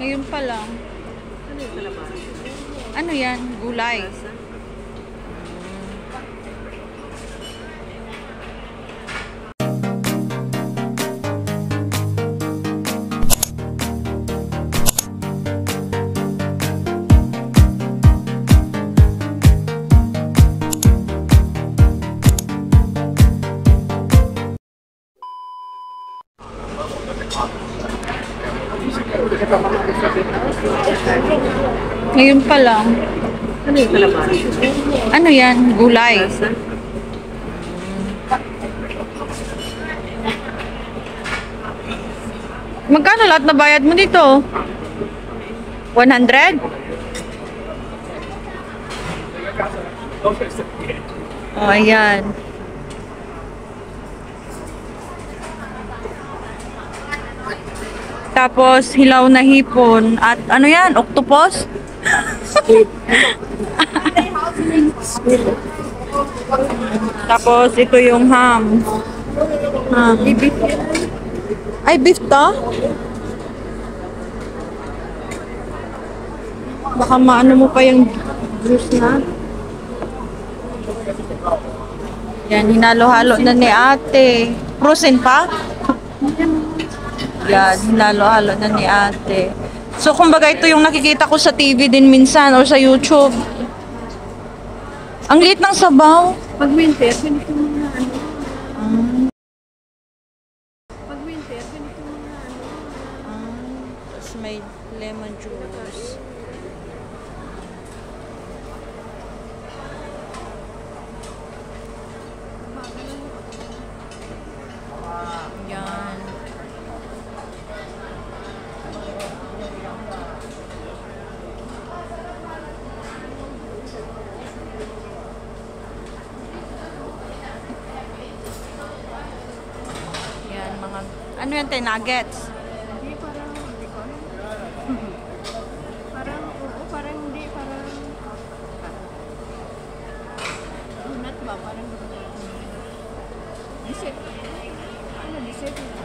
Ngayon pa lang. Ano yung kalabasa? Ano yan? Gulay. Kalabasa? Ngayon pa lang. Ano yung kalabasa? Ano yan? Gulay. Kalabasa? Magkano lahat na bayad mo dito? 100? Oh, ayan. Tapos, hilaw na hipon. At ano yan? Octopus? Tapos, ito yung ham. Ham. Ay, beef to? Baka maano mo pa yung juice na. Yan, hinalo-halo na ni ate. Frozen pa? Yan, hinalo-halo na ni ate. So, kumbaga ito yung nakikita ko sa TV din minsan or sa YouTube. Ang liit ng sabaw. Pag winter, ganito mga ano. Pag winter, ganito mga ano. Tapos may lemon juice. Yan. Yan, mga... Ano yan, te? Nuggets? Hindi, parang, hindi ko alam. Parang, oo, parang hindi, parang, donut ba? Parang, dessert. Ano, dessert?